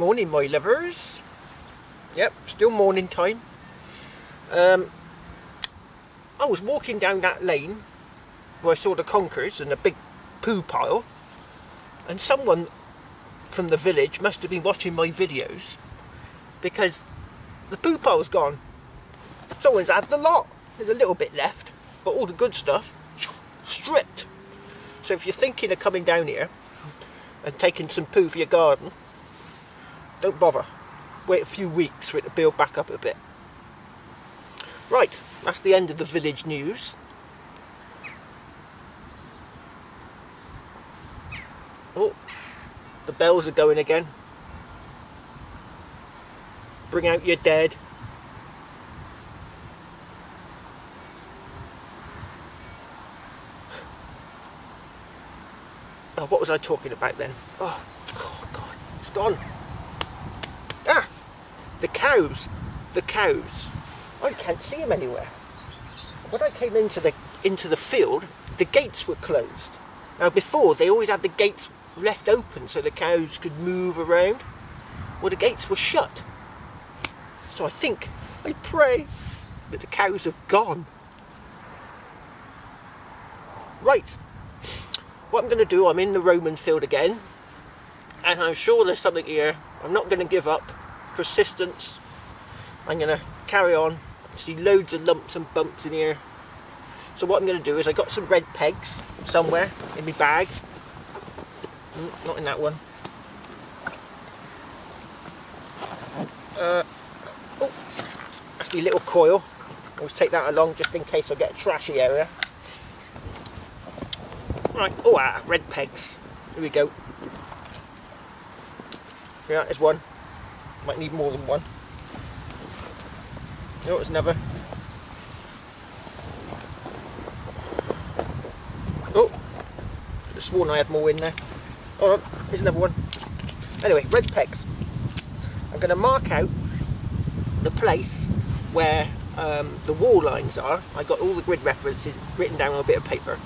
Morning, my lovers. Yep, still morning time. I was walking down that lane where I saw the conkers and a big poo pile, and someone from the village must have been watching my videos because the poo pile's gone. Someone's had the lot. There's a little bit left, but all the good stuff stripped. So if you're thinking of coming down here and taking some poo for your garden, don't bother. Wait a few weeks for it to build back up a bit. Right, that's the end of the village news. Oh, the bells are going again. Bring out your dead. Oh, what was I talking about then? Oh God, it's gone. Ah, the cows. The cows. I can't see them anywhere. When I came into the field, the gates were closed. Now before, they always had the gates left open so the cows could move around. Well, the gates were shut. So I pray that the cows have gone. Right. What I'm going to do, I'm in the Roman field again, and I'm sure there's something here. I'm not going to give up. Persistence. I'm going to carry on. I see loads of lumps and bumps in here. So what I'm going to do is I got some red pegs somewhere in my bag. Not in that one. Oh, that's my little coil. Always take that along just in case I get a trashy area. Right, red pegs. Here we go. Yeah, there's one. Might need more than one. Oh, it's another. Oh, I could have sworn I had more in there. Hold on, here's another one. Anyway, red pegs. I'm going to mark out the place where the wall lines are. I got all the grid references written down on a bit of paper.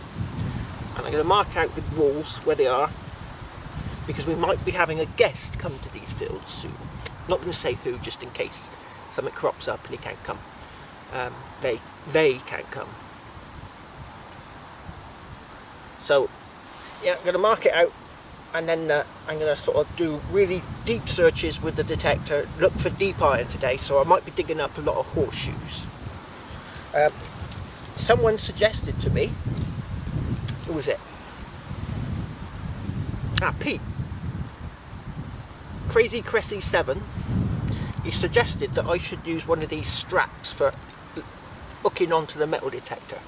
And I'm going to mark out the walls where they are, because we might be having a guest come to these fields soon. I'm not going to say who, just in case something crops up and he can't come. They can't come. So, yeah, I'm going to mark it out, and then I'm going to sort of do really deep searches with the detector, look for deep iron today, so I might be digging up a lot of horseshoes. Someone suggested to me, who was it? Pete. Crazy Cressy 7. He suggested that I should use one of these straps for hooking onto the metal detector.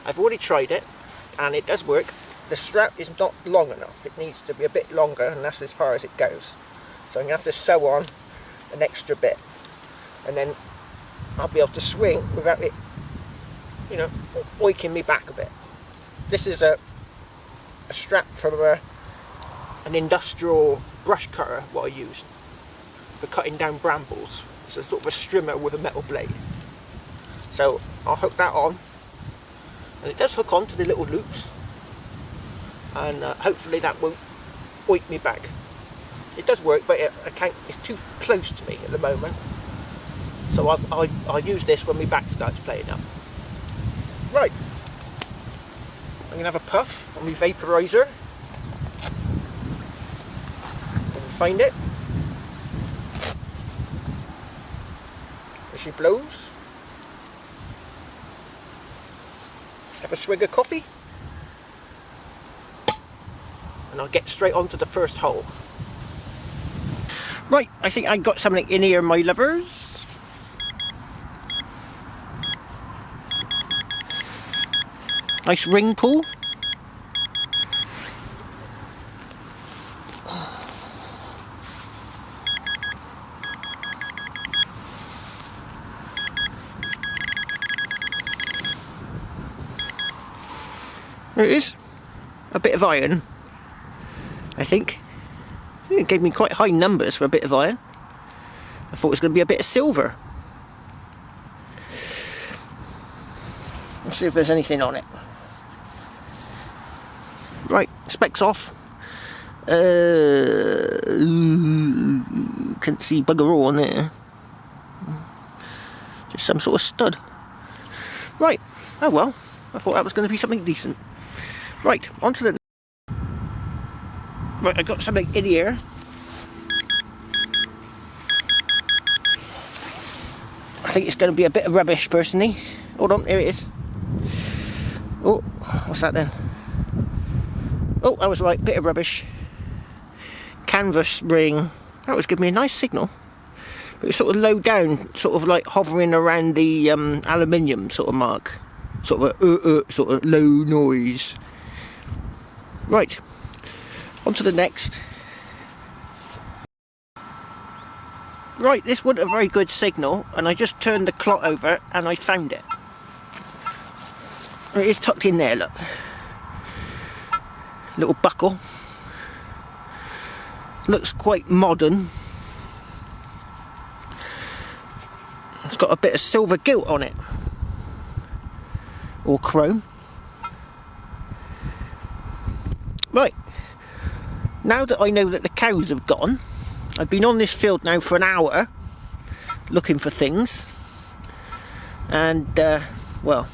I've already tried it, and it does work. The strap is not long enough. It needs to be a bit longer, and that's as far as it goes. So I'm going to have to sew on an extra bit, and then I'll be able to swing without it, oiking me back a bit. This is a strap from an industrial brush cutter, what I use for cutting down brambles. It's a sort of a strimmer with a metal blade. So I'll hook that on, and it does hook on to the little loops, and hopefully that won't oik me back. It does work, but it's too close to me at the moment. So I'll use this when my back starts playing up. Right. I'm going to have a puff on my vaporizer. If I can find it. There she blows. Have a swig of coffee. And I'll get straight on to the first hole. Right, I think I got something in here, my lovers. Nice ring pull. There it is. A bit of iron, I think. It gave me quite high numbers for a bit of iron. I thought it was going to be a bit of silver. Let's see if there's anything on it. Right, specs off. couldn't see bugger all on there. Just some sort of stud. Right, oh well, I thought that was going to be something decent. Right, on to the... Right, I got something in here. I think it's going to be a bit of rubbish, personally. Hold on, there it is. Oh, what's that then? Oh, I was right, bit of rubbish. Canvas ring. That was giving me a nice signal. But it was sort of low down, sort of like hovering around the aluminium sort of mark. Sort of a sort of low noise. Right, on to the next. Right, this wasn't a very good signal, and I just turned the clot over and I found it. It is tucked in there, look. Little buckle. Looks quite modern. It's got a bit of silver gilt on it. Or chrome. Right. Now that I know that the cows have gone, I've been on this field now for an hour looking for things, and well,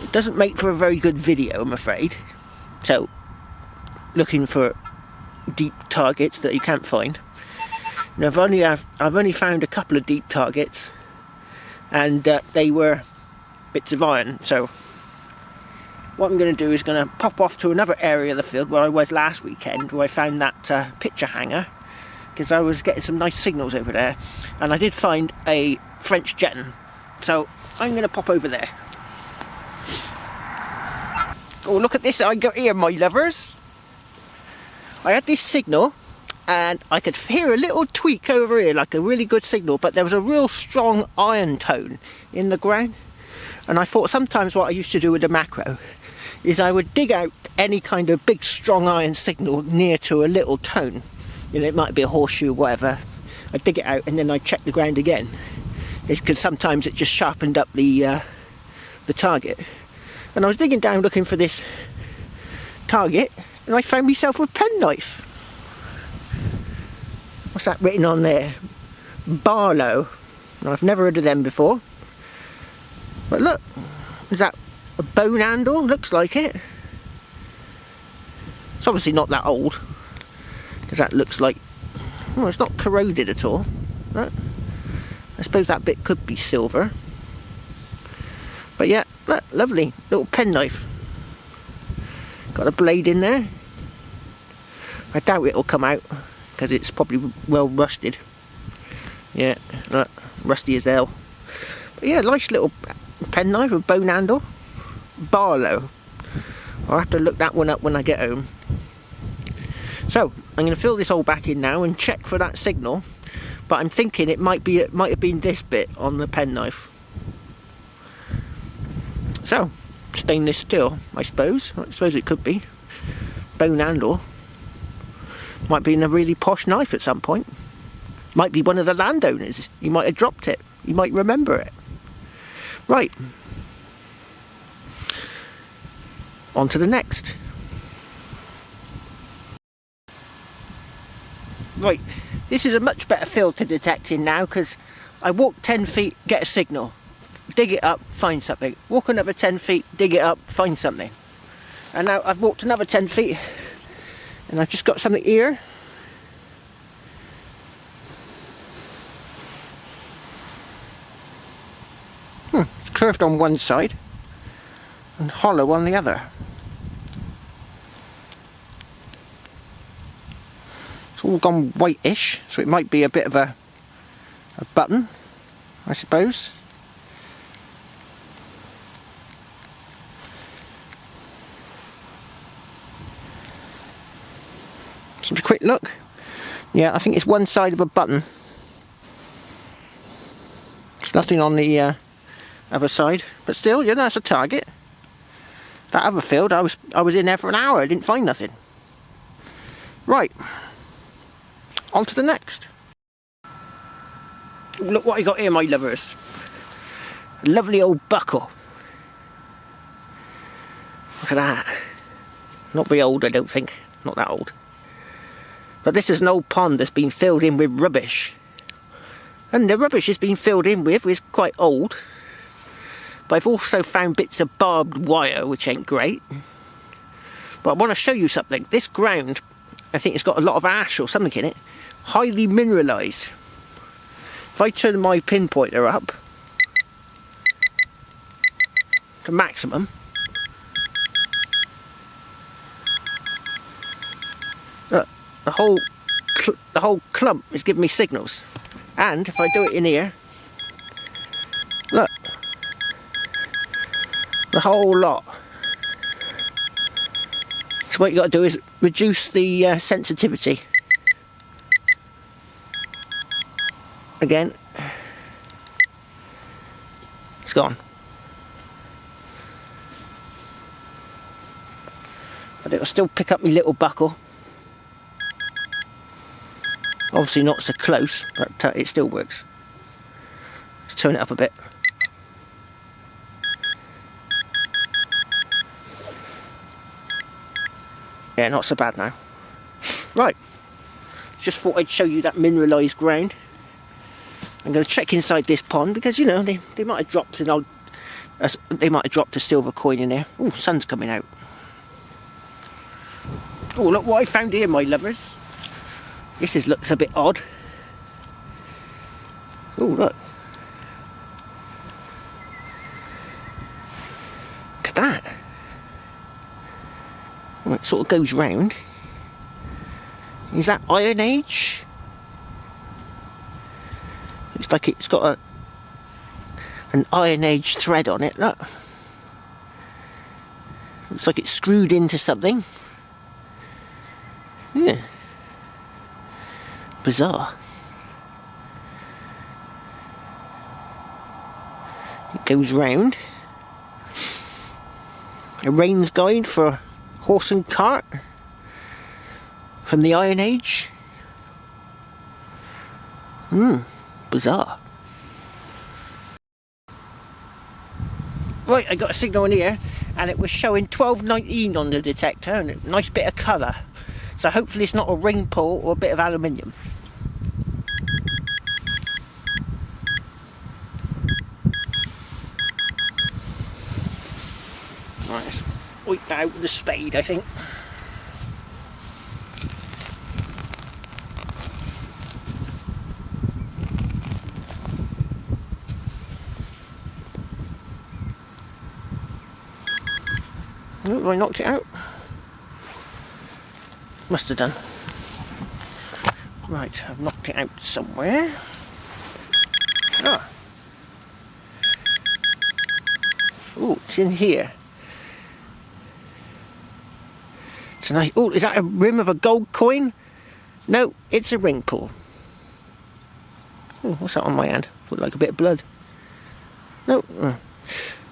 it doesn't make for a very good video, I'm afraid. So, looking for deep targets that you can't find. Now, I've only found a couple of deep targets, and they were bits of iron. So what I'm going to do is going to pop off to another area of the field where I was last weekend, where I found that picture hanger, because I was getting some nice signals over there, and I did find a French jetton. So I'm going to pop over there. Oh, look at this I got here, my lovers. I had this signal, and I could hear a little tweak over here, like a really good signal, but there was a real strong iron tone in the ground. And I thought sometimes what I used to do with the macro is I would dig out any kind of big strong iron signal near to a little tone. You know, it might be a horseshoe or whatever. I'd dig it out and then I'd check the ground again, because sometimes it just sharpened up the target. And I was digging down looking for this target, and I found myself a penknife. What's that written on there? Barlow. Now, I've never heard of them before. But look, is that a bone handle? Looks like it. It's obviously not that old, because that looks like, well, it's not corroded at all. Look. I suppose that bit could be silver. But yeah, look, lovely little penknife. Got a blade in there. I doubt it'll come out, because it's probably well rusted. Yeah, look, rusty as hell. But yeah, nice little penknife with bone handle. Barlow. I'll have to look that one up when I get home. So I'm going to fill this all back in now and check for that signal. But I'm thinking it might have been this bit on the penknife. So stainless steel, I suppose. I suppose it could be. Bone handle. Might be in a really posh knife at some point. Might be one of the landowners. He might have dropped it. You might remember it. Right. On to the next. Right. This is a much better field to detect in now, because I walk 10 feet, get a signal. Dig it up, find something. Walk another 10 feet, dig it up, find something. And now I've walked another 10 feet, and I've just got something here. It's curved on one side and hollow on the other. It's all gone whitish, so it might be a bit of a button, I suppose. Just a quick look. Yeah, I think it's one side of a button. There's nothing on the other side, but still, yeah, that's a target. That other field, I was in there for an hour. I didn't find nothing. Right, on to the next. Look what I got here, my lovers. A lovely old buckle. Look at that. Not very old, I don't think. Not that old. But this is an old pond that's been filled in with rubbish. And the rubbish it's been filled in with is quite old. But I've also found bits of barbed wire, which ain't great. But I want to show you something. This ground, I think it's got a lot of ash or something in it. Highly mineralised. If I turn my pinpointer up to maximum, look, the whole clump is giving me signals. And if I do it in here, look, the whole lot. So what you got to do is reduce the sensitivity. Again, it's gone. But it'll still pick up my little buckle. Obviously not so close, but it still works. Let's turn it up a bit. Yeah, not so bad now. Right, just thought I'd show you that mineralised ground. I'm going to check inside this pond because, you know, they might have dropped an old, they might have dropped a silver coin in there. Oh, sun's coming out. Oh, look what I found here, my lovers. This looks a bit odd. Oh, look. Look at that. Well, it sort of goes round. Is that Iron Age? Looks like it's got an Iron Age thread on it, look. Looks like it's screwed into something. Yeah. Bizarre. It goes round. A Rains Guide for horse and cart from the Iron Age. Bizarre. Right, I got a signal in here and it was showing 1219 on the detector and a nice bit of colour. So hopefully it's not a ring pull or a bit of aluminium. Right, let's wipe that out with the spade, I think. Oh, I knocked it out. Must have done. Right, I've knocked it out somewhere. Ah. Oh, it's in here. It's a nice. Oh, is that a rim of a gold coin? No, it's a ring pull. Oh, what's that on my hand? Looked like a bit of blood. No.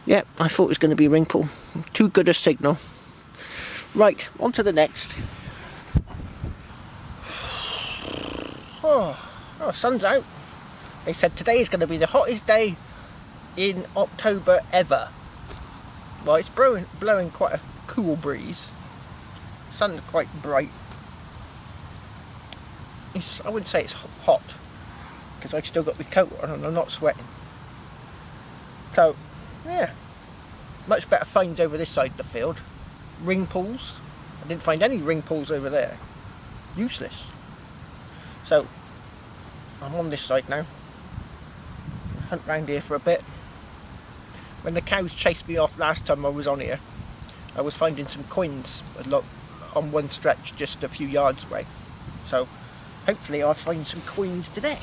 Yeah, I thought it was going to be a ring pull. Too good a signal. Right, on to the next. Oh, sun's out. They said today is going to be the hottest day in October ever. Well, it's blowing quite a cool breeze. Sun's quite bright. I wouldn't say it's hot because I've still got my coat on and I'm not sweating. So, yeah, much better finds over this side of the field. Ring pulls. I didn't find any ring pulls over there. Useless. So, I'm on this side now. Hunt round here for a bit. When the cows chased me off last time I was on here, I was finding some coins on one stretch just a few yards away. So, hopefully I'll find some coins today.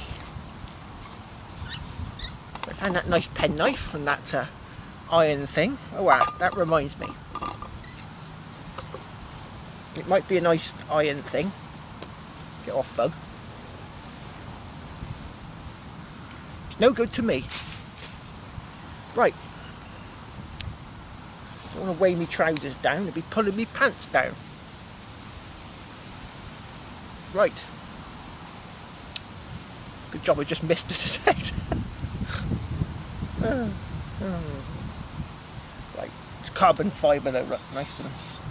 I found that nice penknife from that iron thing. Oh wow, that reminds me. It might be a nice iron thing. Get off, bug. It's no good to me. Right. I don't want to weigh me trousers down. I'd be pulling me pants down. Right. Good job I just missed it a second. Right. It's carbon fibre though, nice and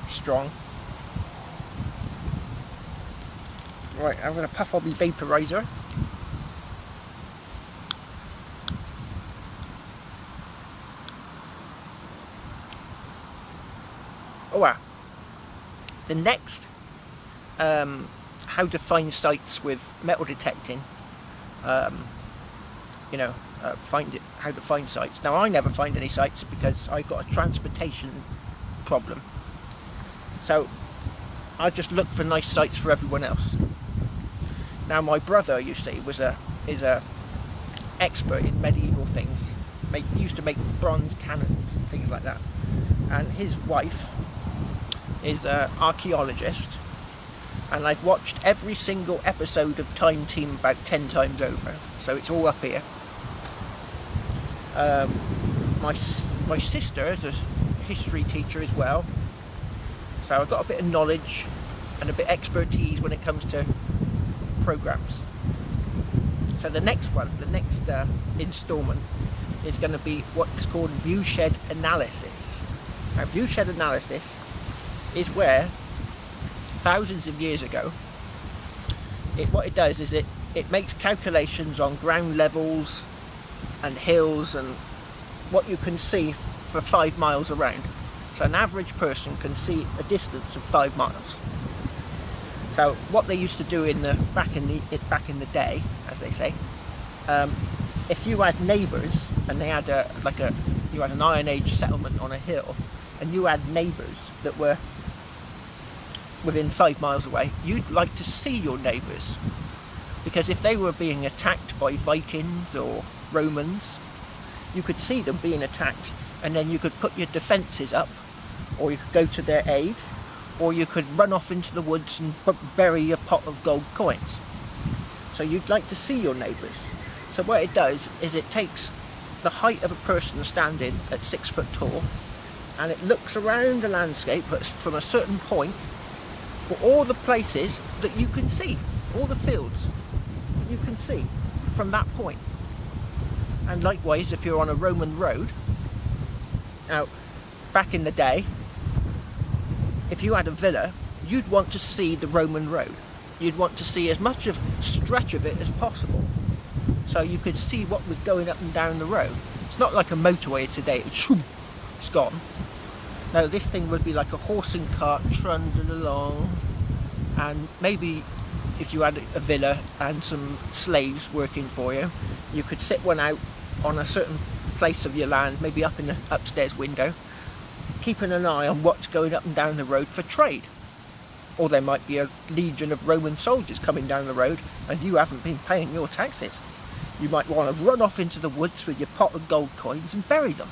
strong. Right, I'm going to puff on my vaporizer. Oh wow. The next how to find sites with metal detecting, how to find sites. Now I never find any sites because I got a transportation problem, so I just look for nice sites for everyone else. Now my brother, you see, is a expert in medieval things. Used to make bronze cannons and things like that, and his wife is an archaeologist, and I've watched every single episode of Time Team about 10 times over, so it's all up here. My sister is a history teacher as well, so I've got a bit of knowledge and a bit of expertise when it comes to programs. So the next instalment is going to be what's called viewshed analysis. Now viewshed analysis is where thousands of years ago what it does is it makes calculations on ground levels and hills and what you can see for 5 miles around. So an average person can see a distance of 5 miles. So what they used to do back in the day, as they say, if you had neighbours and they had you had an Iron Age settlement on a hill, and you had neighbours that were within 5 miles away, you'd like to see your neighbours, because if they were being attacked by Vikings or Romans, you could see them being attacked, and then you could put your defences up, or you could go to their aid, or you could run off into the woods and bury a pot of gold coins. So you'd like to see your neighbours. So what it does is it takes the height of a person standing at 6 foot tall, and it looks around the landscape from a certain point for all the places that you can see, all the fields you can see from that point. And likewise, if you're on a Roman road, now back in the day, if you had a villa, you'd want to see the Roman road. You'd want to see as much of a stretch of it as possible, so you could see what was going up and down the road. It's not like a motorway today, it's gone. No, this thing would be like a horse and cart trundling along, and maybe if you had a villa and some slaves working for you, you could sit one out on a certain place of your land, maybe up in the upstairs window, keeping an eye on what's going up and down the road for trade. Or there might be a legion of Roman soldiers coming down the road and you haven't been paying your taxes. You might want to run off into the woods with your pot of gold coins and bury them.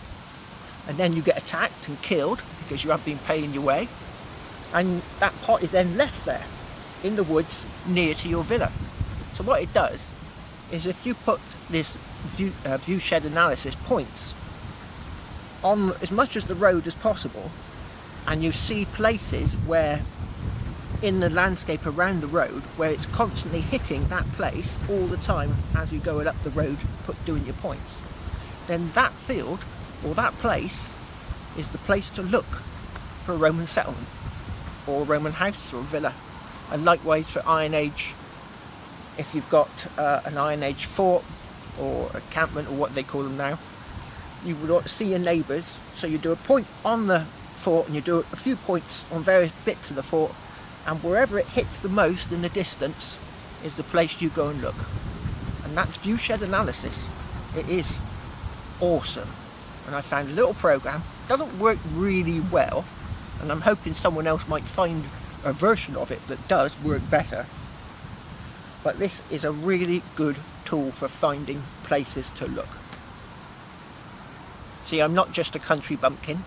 And then you get attacked and killed because you haven't been paying your way. And that pot is then left there in the woods near to your villa. So what it does is, if you put this viewshed analysis points on as much as the road as possible, and you see places where in the landscape around the road where it's constantly hitting that place all the time as you go up the road doing your points, then that field or that place is the place to look for a Roman settlement or a Roman house or a villa. And likewise for Iron Age, if you've got an Iron Age fort or a campment or what they call them now, you would want to see your neighbours, so you do a point on the fort and you do a few points on various bits of the fort, and wherever it hits the most in the distance is the place you go and look. And that's viewshed analysis. It is awesome. And I found a little program. It doesn't work really well, and I'm hoping someone else might find a version of it that does work better. But this is a really good tool for finding places to look. See, I'm not just a country bumpkin.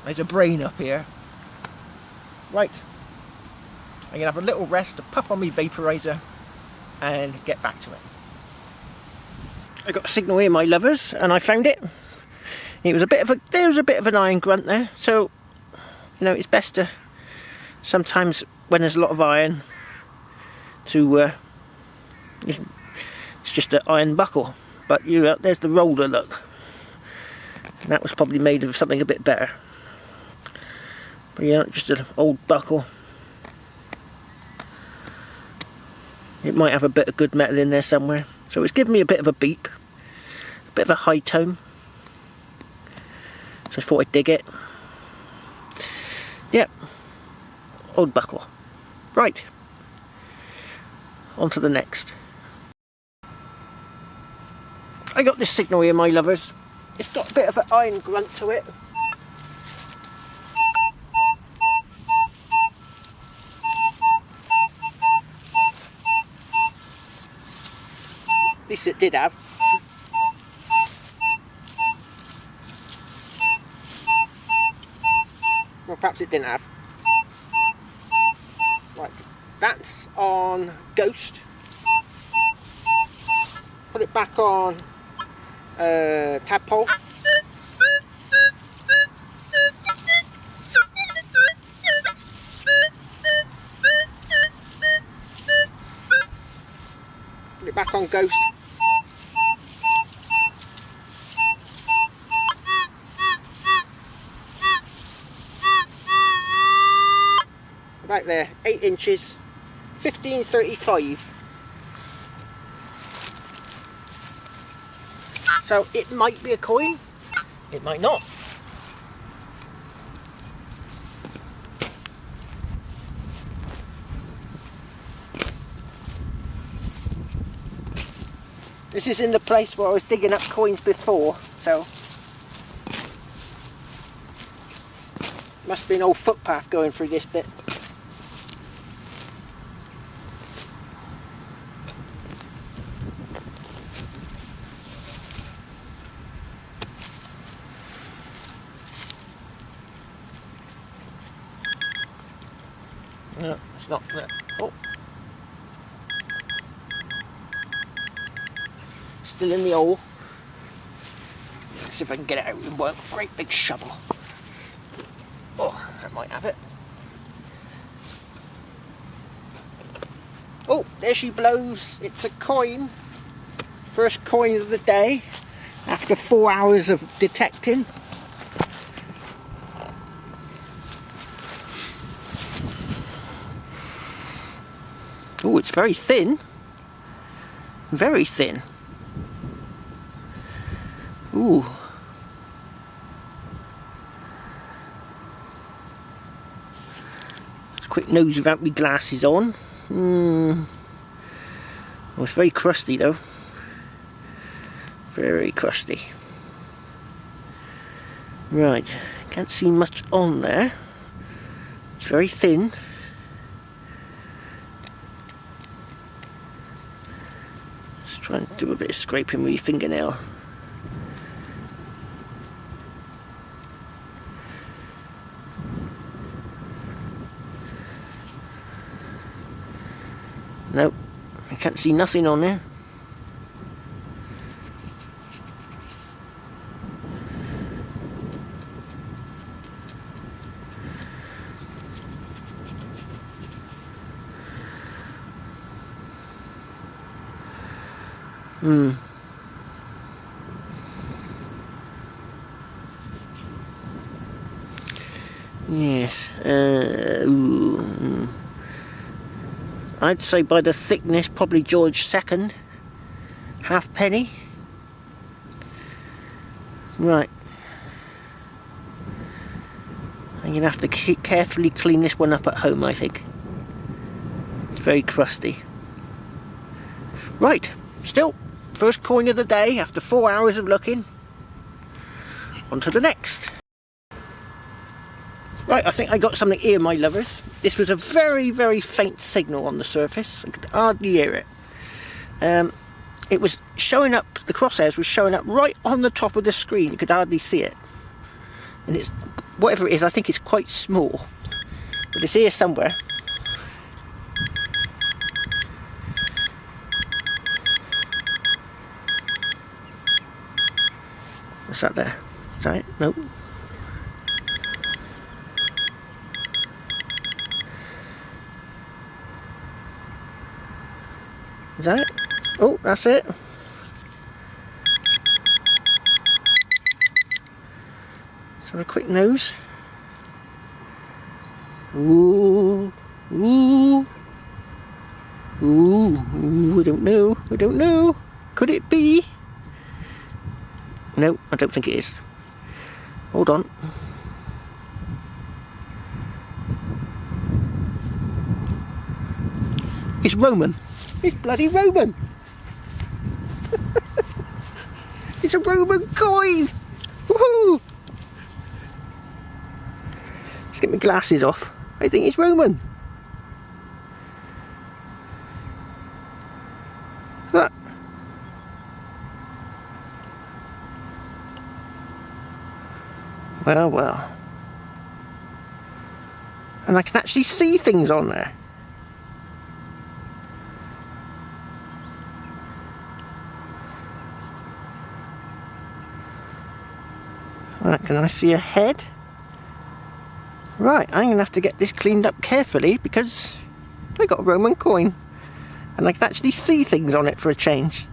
There's a brain up here. Right. I'm going to have a little rest, to puff on my vaporizer and get back to it. I got a signal here, my lovers, and I found it. There was a bit of an iron grunt there, so it's best to sometimes, when there's a lot of iron, to it's just an iron buckle. But there's the roller, look. And that was probably made of something a bit better. But yeah, just an old buckle. It might have a bit of good metal in there somewhere. So it's giving me a bit of a beep, a bit of a high tone. So I thought I'd dig it. Yep, old buckle. Right, on to the next. I got this signal here, my lovers. It's got a bit of an iron grunt to it. At least it did have. Well, perhaps it didn't have. Right, that's on Ghost. Put it back on tadpole. Put it back on Ghost. Right there, 8 inches, 1535. So it might be a coin, it might not. This is in the place where I was digging up coins before, so must be an old footpath going through this bit. No, it's not. Oh. Still in the hole. Let's see if I can get it out with one great big shovel. Oh, that might have it. Oh, there she blows. It's a coin. First coin of the day after 4 hours of detecting. Oh, it's very thin. Very thin. Ooh. Let's quick nose without my glasses on. Oh, it's very crusty though. Very crusty. Right, can't see much on there. It's very thin. Just try and do a bit of scraping with your fingernail. Nope, I can't see nothing on there. Yes. I'd say by the thickness, probably George II. Halfpenny. Right. I'm going to have to carefully clean this one up at home, I think. It's very crusty. Right. Still, first coin of the day after 4 hours of looking. On to the next. Right, I think I got something here, my lovers. This was a very, very faint signal on the surface. I could hardly hear it. It was showing up, the crosshairs was showing up right on the top of the screen. You could hardly see it. And it's, whatever it is, I think it's quite small. But it's here somewhere. What's that there? Is that it? Nope. Is that it? Oh, that's it. Let's have a quick nose. Ooh, ooh, ooh, I don't know. I don't know. Could it be? No, I don't think it is. Hold on. It's Roman. It's bloody Roman. It's a Roman coin. Woohoo! Let's get my glasses off. I think it's Roman. Look. Well, well. And I can actually see things on there. Right, can I see a head? Right, I'm going to have to get this cleaned up carefully because I got a Roman coin and I can actually see things on it for a change.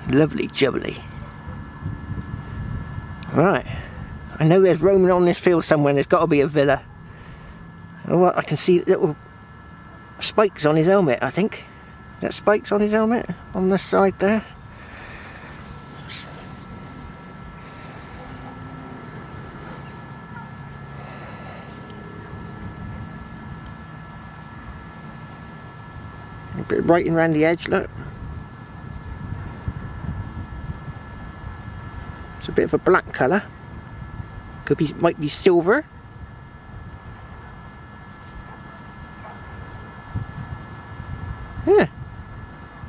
Lovely jubbly. Right, I know there's Roman on this field somewhere and there's got to be a villa. Oh, I can see little spikes on his helmet, I think. Is that spikes on his helmet? On this side there? A bit of writing around the edge, look. It's a bit of a black colour. Could be, might be silver. Yeah.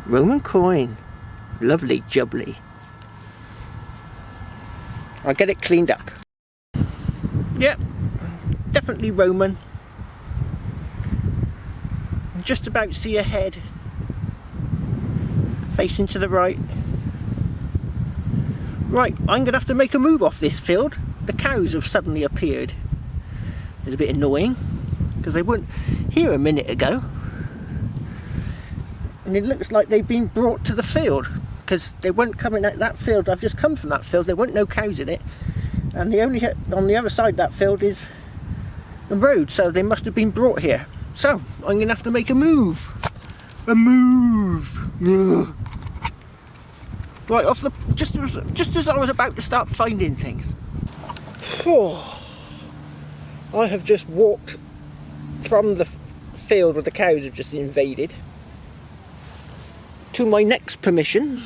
Roman coin. Lovely jubbly. I'll get it cleaned up. Yep. Definitely Roman. Just about see a head facing to the right. Right, I'm gonna have to make a move off this field. The cows have suddenly appeared. It's a bit annoying because they weren't here a minute ago, and it looks like they've been brought to the field because they weren't coming out that field. I've just come from that field. There weren't no cows in it, and the only on the other side of that field is the road, so they must have been brought here. So, I'm going to have to make a move. A move. Ugh. Right, off the just as I was about to start finding things. Oh, I have just walked from the field where the cows have just invaded to my next permission,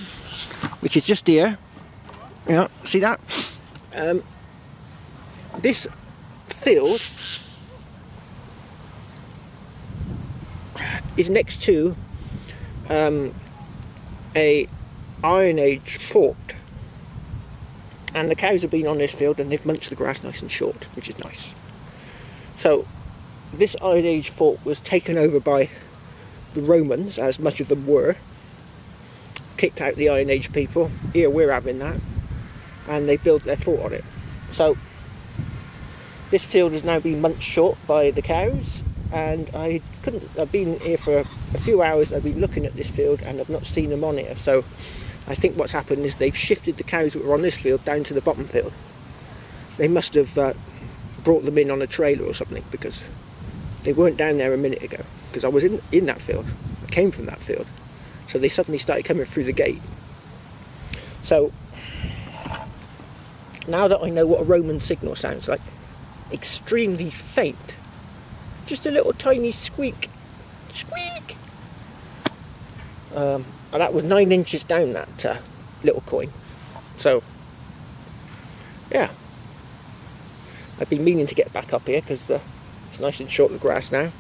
which is just here. Yeah, see that? This field is next to a Iron Age fort, and the cows have been on this field and they've munched the grass nice and short, which is nice. So this Iron Age fort was taken over by the Romans, as much of them were. Kicked out the Iron Age people. Here we're having that, and they built their fort on it. So this field has now been munched short by the cows, and I've been here for a few hours. I've been looking at this field and I've not seen them on here. So I think what's happened is they've shifted the cows that were on this field down to the bottom field. They must have brought them in on a trailer or something, because they weren't down there a minute ago, because I was in that field. I came from that field. So they suddenly started coming through the gate. So now that I know what a Roman signal sounds like, extremely faint, just a little tiny squeak, squeak. And that was 9 inches down, that little coin. So yeah, I've been meaning to get back up here because it's nice and short, the grass now.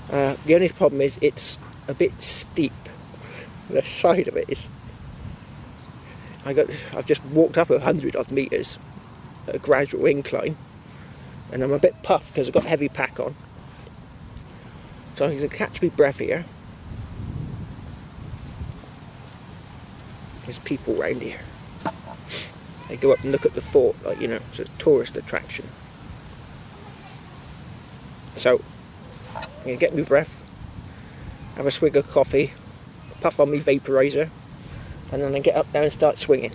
The only problem is it's a bit steep. The side of it is. I've just walked up 100 odd metres, a gradual incline, and I'm a bit puffed because I've got a heavy pack on. So I'm going to catch my breath here. There's people round here. They go up and look at the fort, like, you know, it's a tourist attraction. So I'm going to get my breath, have a swig of coffee, puff on my vaporiser, and then I get up there and start swinging.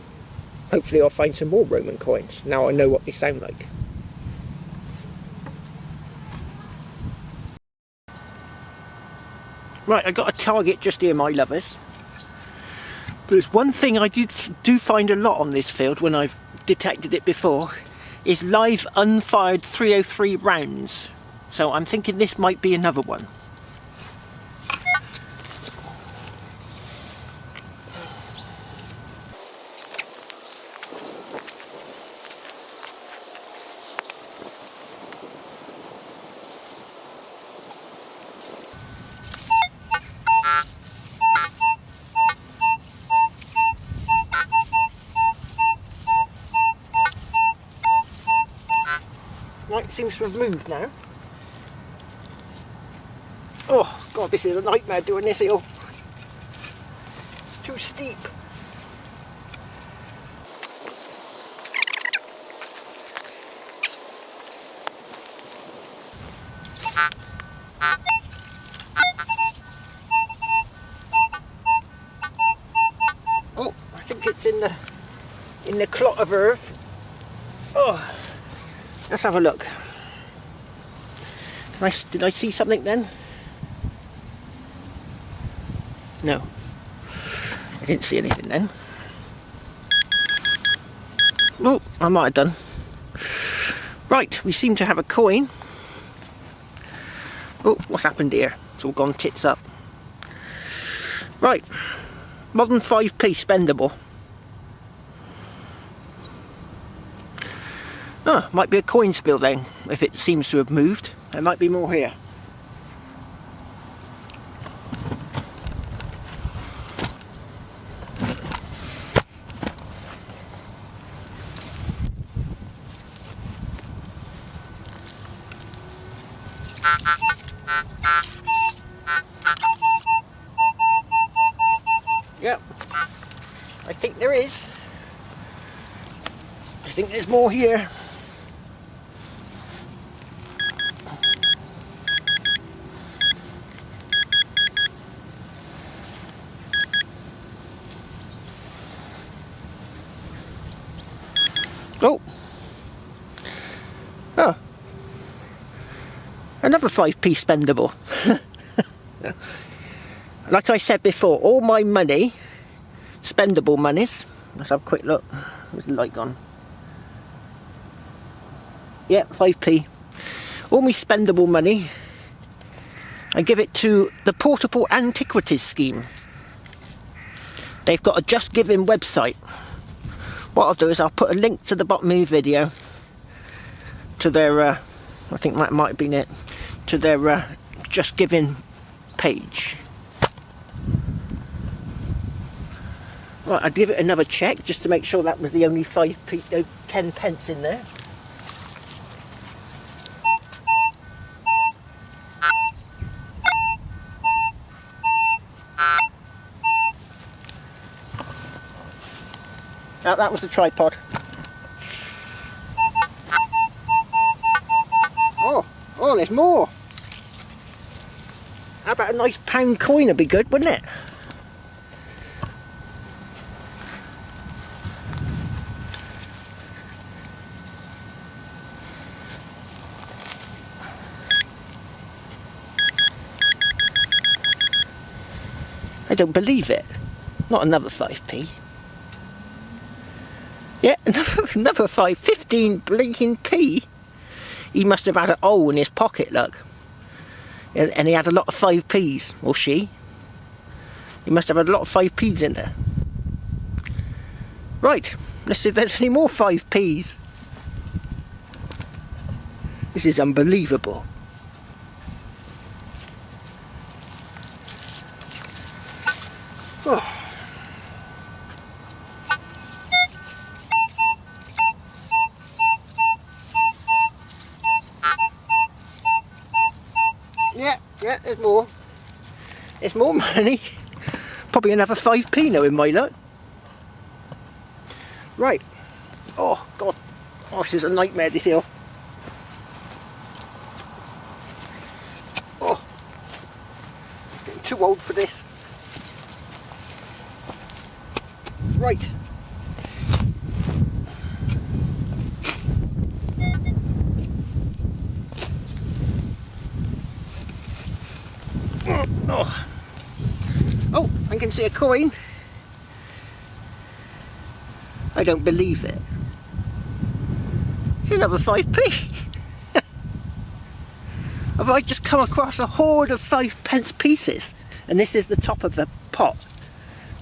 Hopefully I'll find some more Roman coins. Now I know what they sound like. Right, I got a target just here, my lovers. But there's one thing I do find a lot on this field when I've detected it before, is live unfired 303 rounds. So I'm thinking this might be another one. Right, seems to have moved now. Oh god, this is a nightmare doing this hill. It's too steep. Oh, I think it's in the clot of earth. Oh. Let's have a look. Did I see something then? No. I didn't see anything then. Oh, I might have done. Right, we seem to have a coin. Oh, what's happened here? It's all gone tits up. Right, modern 5p spendable. Oh, might be a coin spill then, if it seems to have moved. There might be more here. Yep, I think there is. I think there's more here. Oh, oh, another 5p spendable. Like I said before, all my money, spendable monies. Let's have a quick look. Where's the light gone? Yeah, 5p. All my spendable money, I give it to the Portable Antiquities Scheme. They've got a Just Giving website. What I'll do is I'll put a link to the bottom of the video to their, I think that might have been it, to their Just Giving page. Right, I'd give it another check just to make sure that was the only 5p, 10 pence in there. Oh, that was the tripod. Oh, there's more. How about a nice pound coin? Would be good, wouldn't it? I don't believe it. Not another 5p. Yeah, another 15 blinking p. He must have had a hole in his pocket, look. And he had a lot of 5p's, or she. He must have had a lot of 5p's in there. Right, let's see if there's any more 5p's. This is unbelievable. Oh. Yeah, there's more. There's more money. Probably another 5p now in my luck. Right. Oh, God. Oh, this is a nightmare, this hill. Oh. Getting too old for this. Right. Oh. Oh, I can see a coin. I don't believe it. It's another 5p. Have I just come across a hoard of 5p pieces? And this is the top of the pot.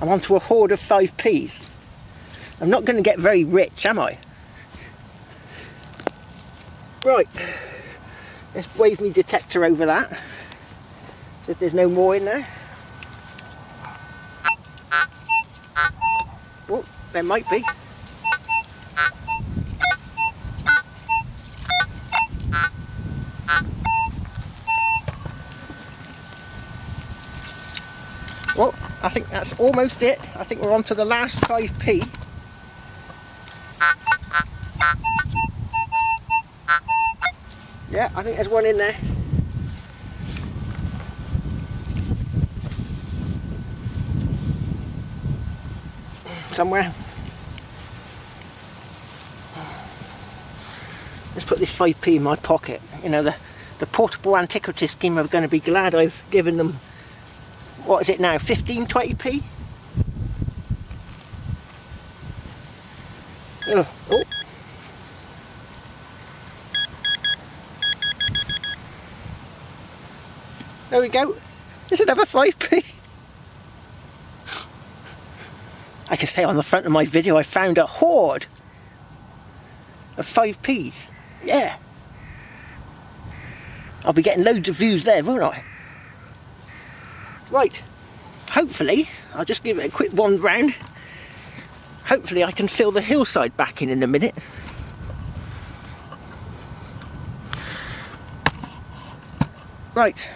I'm onto a hoard of 5p's. I'm not going to get very rich, am I? Right. Let's wave me detector over that. See if there's no more in there. Oh, there might be. Well, I think that's almost it. I think we're on to the last 5p. Yeah, I think there's one in there. Somewhere. Let's put this 5p in my pocket. You know, the portable antiquity scheme are going to be glad I've given them, what is it now, 15, 20p? Oh. There we go. There's another 5p. I can say on the front of my video I found a hoard of 5p's. Yeah. I'll be getting loads of views there, won't I? Right. Hopefully, I'll just give it a quick wander round. Hopefully I can fill the hillside back in a minute. Right.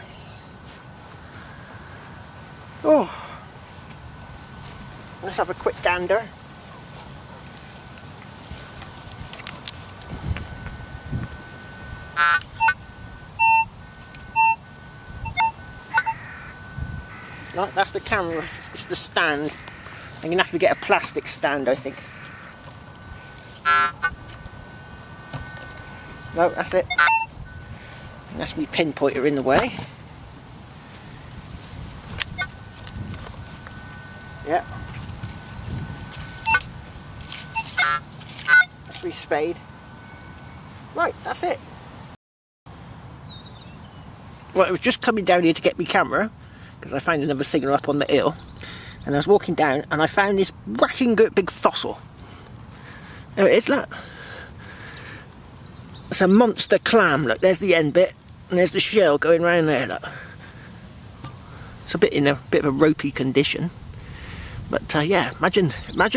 Oh. Let's have a quick gander. No, that's the camera, it's the stand. I'm going to have to get a plastic stand, I think. No, that's it. That's my pinpointer in the way. Yeah. That's my spade. Right, that's it. Well, I was just coming down here to get my camera because I found another signal up on the hill, and I was walking down and I found this whacking good big fossil. There it is, look. It's a monster clam, look, there's the end bit and there's the shell going round there, look. It's a bit in a bit of a ropey condition, but yeah, imagine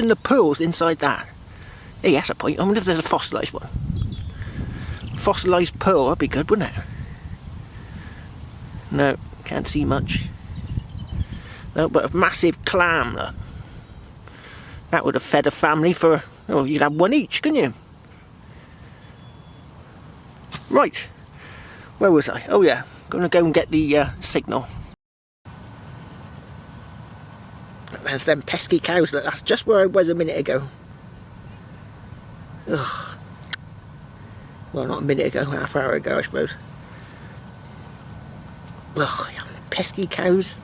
the pearls inside that. Hey, that's a point. I wonder if there's a fossilised one. Fossilised pearl, that'd be good, wouldn't it? No, can't see much. No, but a massive clam, look. That would have fed a family for, oh, you'd have one each, couldn't you? Right, where was I? Oh yeah, gonna go and get the signal. There's them pesky cows, look, that's just where I was a minute ago. Ugh. Well, not a minute ago, half hour ago I suppose. Ugh, pesky cows.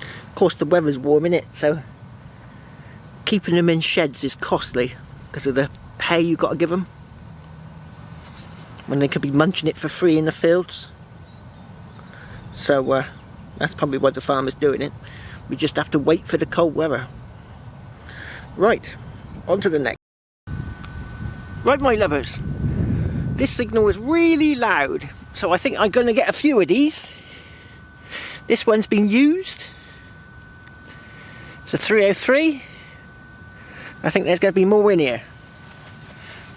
Of course the weather's warm, innit, so keeping them in sheds is costly because of the hay you've got to give them when they could be munching it for free in the fields. So that's probably why the farmer's doing it. We just have to wait for the cold weather. Right, on to the next. Right, my lovers, this signal is really loud, so I think I'm going to get a few of these. This one's been used. It's a 303. I think there's going to be more in here.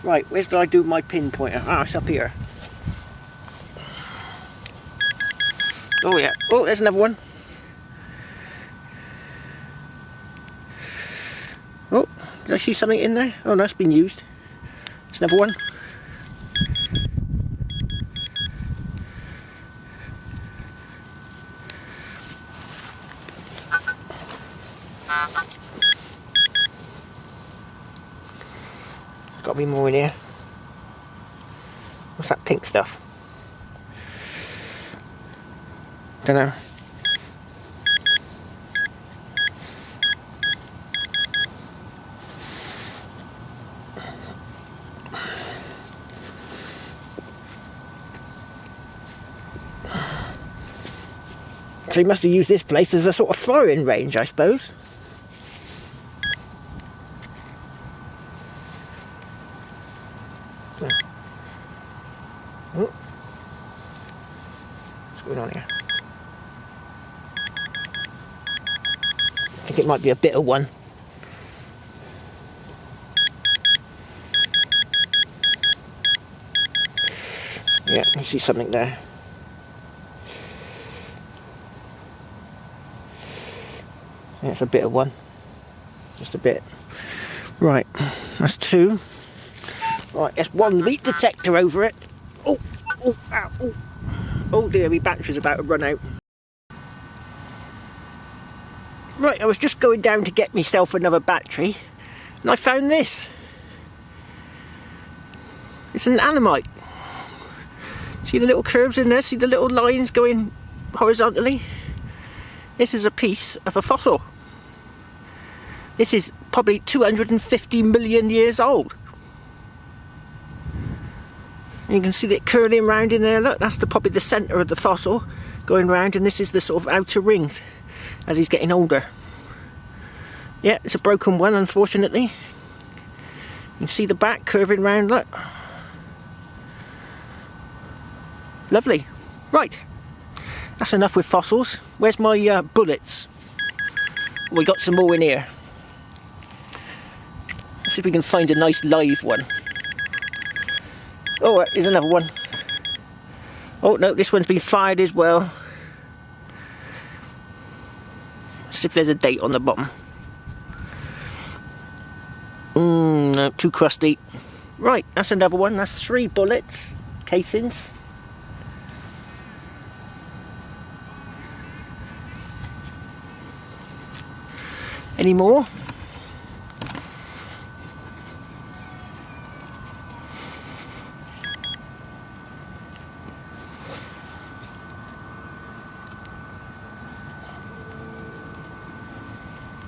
Right, where did I do my pinpointer? Ah, it's up here. Oh yeah, oh, there's another one. Oh, did I see something in there? Oh no, it's been used. It's another one. There's got to be more in here. What's that pink stuff? Don't know. So he must have used this place as a sort of firing range, I suppose. Oh. What's going on here? I think it might be a bit of one. Yeah, you see something there. Yeah, it's a bit of one. Just a bit. Right, that's two. Right, that's one meat detector over it. Oh, oh, ow, oh. Oh dear, my battery's about to run out. Right, I was just going down to get myself another battery, and I found this. It's an animite. See the little curves in there? See the little lines going horizontally? This is a piece of a fossil. This is probably 250 million years old. And you can see it curling round in there. Look, that's probably the centre of the fossil going round, and this is the sort of outer rings as he's getting older. Yeah, it's a broken one, unfortunately. You can see the back curving round, look. Lovely. Right, that's enough with fossils. Where's my bullets? We got some more in here. Let's see if we can find a nice live one. Oh, here's another one. Oh no, this one's been fired as well. Let's see if there's a date on the bottom. No, too crusty. Right, that's another one. That's 3 bullets, casings. Any more?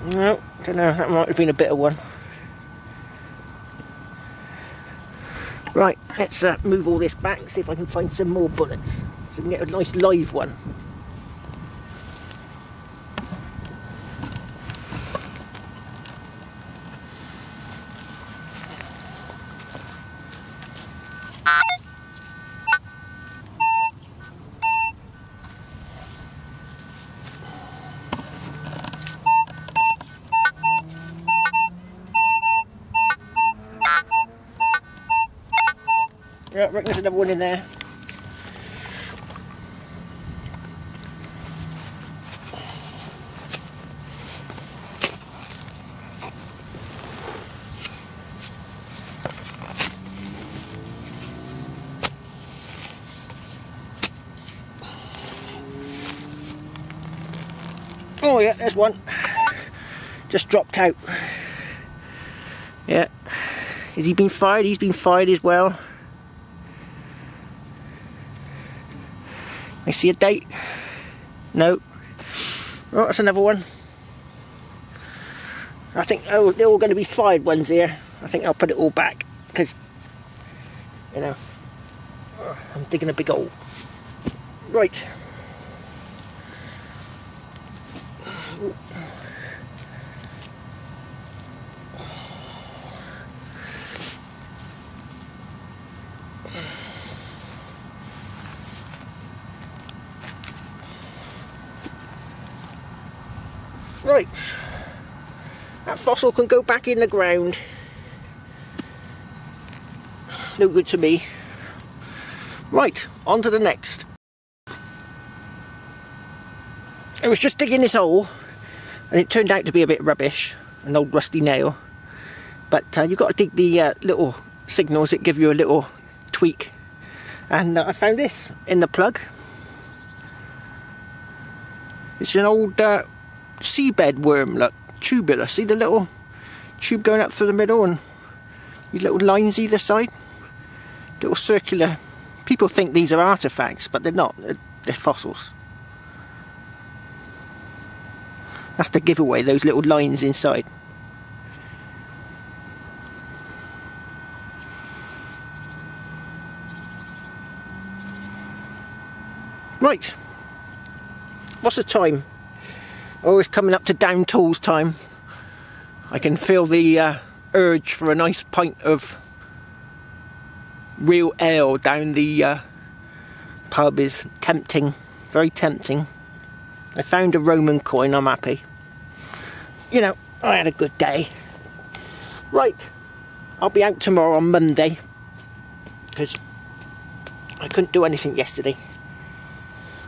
No, don't know, that might have been a bit of one. Right, let's move all this back, see if I can find some more bullets, so we can get a nice live one. Yeah, I reckon there's another one in there. Oh yeah, there's one. Just dropped out. Yeah. Has he been fired? He's been fired as well. I see a date. No. Oh, that's another one. I think, oh, they're all going to be fired ones here. I think I'll put it all back because, you know, I'm digging a big hole. Right. Right, that fossil can go back in the ground. No good to me. Right, on to the next. I was just digging this hole and it turned out to be a bit rubbish, an old rusty nail. But you've got to dig the little signals that give you a little tweak. And I found this in the plug. It's an old seabed worm, look, tubular. See the little tube going up through the middle and these little lines either side? Little circular. People think these are artefacts, but they're not. They're fossils. That's the giveaway, those little lines inside. Right. What's the time? Oh, it's coming up to down tools time. I can feel the urge for a nice pint of real ale down the pub is tempting, very tempting. I found a Roman coin, I'm happy. You know, I had a good day. Right, I'll be out tomorrow on Monday because I couldn't do anything yesterday.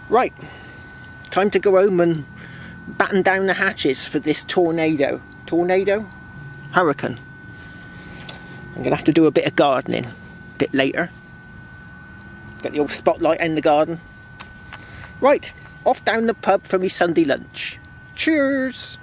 Right, time to go home and batten down the hatches for this tornado. Hurricane. I'm gonna have to do a bit of gardening a bit later. Get the old spotlight in the garden. Right, off down the pub for me Sunday lunch. Cheers!